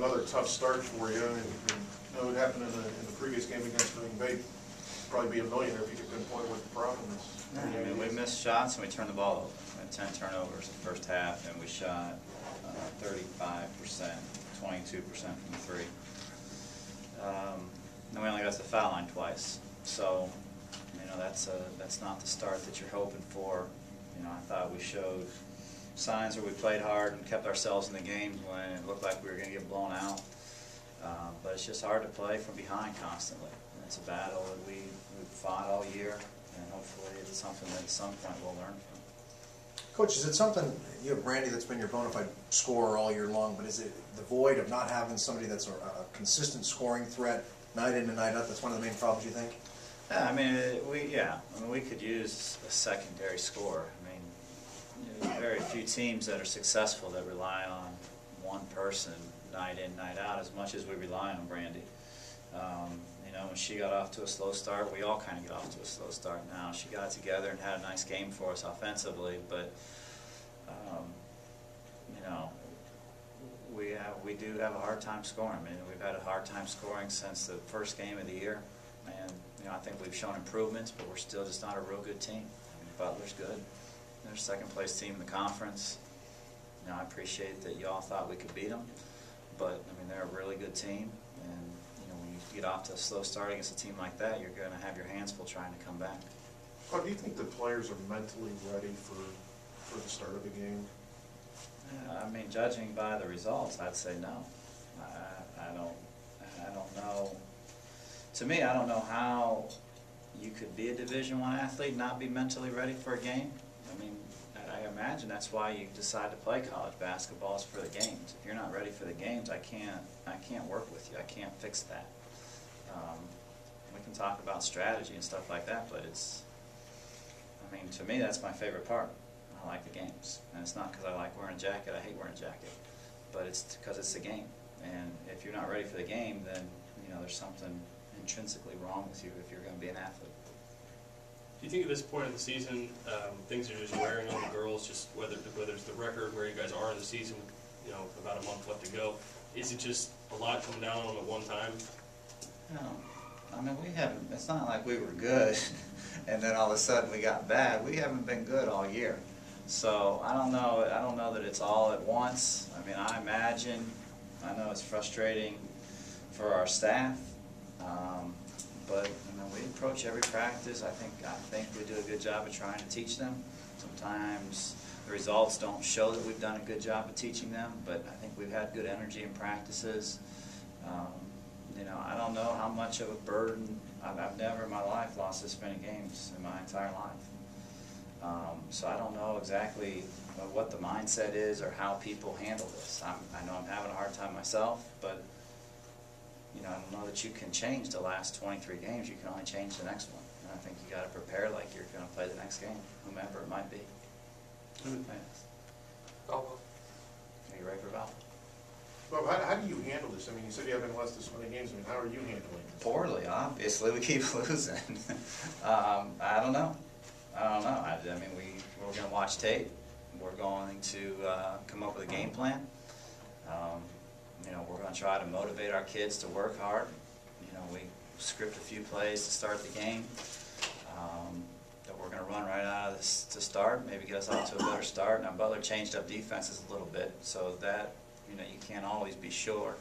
another tough start for you, and you know, it happened in the previous game against Green Bay. Probably be a millionaire if you could pinpoint what the problem is. Yeah, I mean, we missed shots and we turned the ball over. We had 10 turnovers in the first half, and we shot 35%, 22% from three. And we only got to the foul line twice. So, you know, that's not the start that you're hoping for. You know, I thought we showed signs where we played hard and kept ourselves in the game when it looked like we were going to get blown out. But it's just hard to play from behind constantly. And it's a battle that we've fought all year, and hopefully it's something that at some point we'll learn from. Coach, is it something, you have Brandy that's been your bona fide scorer all year long, but is it the void of not having somebody that's a consistent scoring threat night in and night out? That's one of the main problems, you think? Yeah, I mean, we could use a secondary scorer. I mean, you know, very few teams that are successful that rely on one person night in, night out as much as we rely on Brandy. You know, when she got off to a slow start, we all kind of get off to a slow start now. She got it together and had a nice game for us offensively, but you know, we do have a hard time scoring. I mean, we've had a hard time scoring since the first game of the year, and you know, I think we've shown improvements, but we're still just not a real good team. I mean, Butler's good. They're second place team in the conference. You know, I appreciate that y'all thought we could beat them, but I mean, they're a really good team, and you know, when you get off to a slow start against a team like that, you're going to have your hands full trying to come back. Well, do you think the players are mentally ready for the start of the game? Yeah, I mean, judging by the results, I'd say no. I don't know. To me, I don't know how you could be a Division I athlete and not be mentally ready for a game. I mean, I imagine that's why you decide to play college basketball, is for the games. If you're not ready for the games, I can't work with you. I can't fix that. We can talk about strategy and stuff like that, but I mean, to me, that's my favorite part. I like the games, and it's not because I like wearing a jacket. I hate wearing a jacket, but it's because it's the game. And if you're not ready for the game, then you know there's something intrinsically wrong with you if you're going to be an athlete. Do you think at this point of the season, things are just wearing on the girls, just whether it's the record where you guys are in the season, you know, about a month left to go, is it just a lot coming down on at one time? No. I mean, it's not like we were good and then all of a sudden we got bad. We haven't been good all year. So I don't know that it's all at once. I mean, I know it's frustrating for our staff, but you know, we approach every practice. I think we do a good job of trying to teach them. Sometimes the results don't show that we've done a good job of teaching them, but I think we've had good energy in practices. You know, I don't know how much of a burden. I've never in my life lost this many games in my entire life. So I don't know exactly what the mindset is or how people handle this. I know I'm having a hard time myself, but you know, I don't know that you can change the last 23 games. You can only change the next one. And I think you got to prepare like you're going to play the next game, whomever it might be. Oh, Are you ready for Val? Bob, how do you handle this? I mean, you said you haven't lost this many games. I mean, how are you handling this? Poorly, obviously. We keep losing. I don't know. I mean, we're going to watch tape. We're going to come up with a game plan. You know, we're going to try to motivate our kids to work hard. You know, we script a few plays to start the game that we're going to run right out of this to start, maybe get us off to a better start. Now, Butler changed up defenses a little bit, so that, you know, you can't always be sure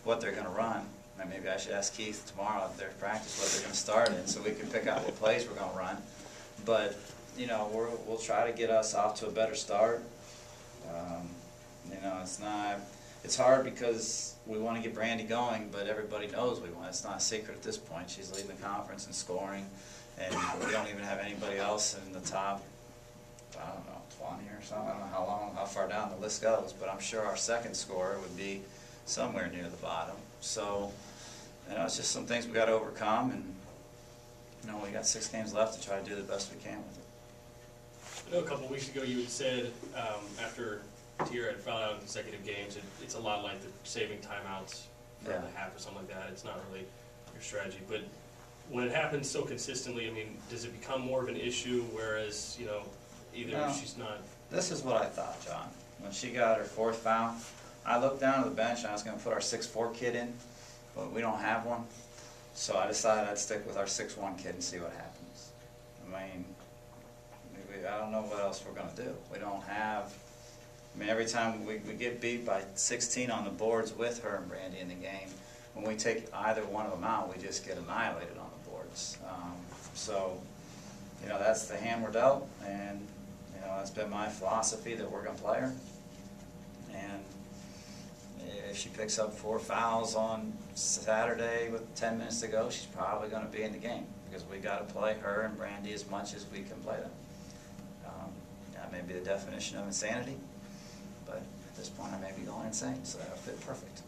what they're going to run. And maybe I should ask Keith tomorrow at their practice what they're going to start in, so we can pick out what plays we're going to run. But you know, we'll try to get us off to a better start. You know, it's hard because we want to get Brandy going, but everybody knows we want. It's not a secret at this point. She's leading the conference in scoring, and we don't even have anybody else in the top, I don't know, 20 or something. I don't know how far down the list goes, but I'm sure our second scorer would be somewhere near the bottom. So, you know, it's just some things we got to overcome, and you know, we got 6 games left to try to do the best we can with it. I know a couple of weeks ago you had said after Tier had fouled out in consecutive games, it's a lot like the saving timeouts for the half or something like that. It's not really your strategy, but when it happens so consistently, I mean, does it become more of an issue? Whereas, you know, either she's not. This is what I thought, John. When she got her 4th foul, I looked down at the bench and I was gonna put our 6'4" kid in, but we don't have one. So I decided I'd stick with our 6'1" kid and see what happens. I mean, I don't know what else we're gonna do. We don't have, I mean, every time we get beat by 16 on the boards with her and Brandy in the game, when we take either one of them out, we just get annihilated on the boards. So, you know, that's the hand we're dealt, and, you know, that's been my philosophy that we're gonna play her. And if she picks up 4 fouls on Saturday with 10 minutes to go, she's probably gonna be in the game, because we gotta play her and Brandy as much as we can play them. That may be the definition of insanity, but at this point I may be going insane, so that'll fit perfect.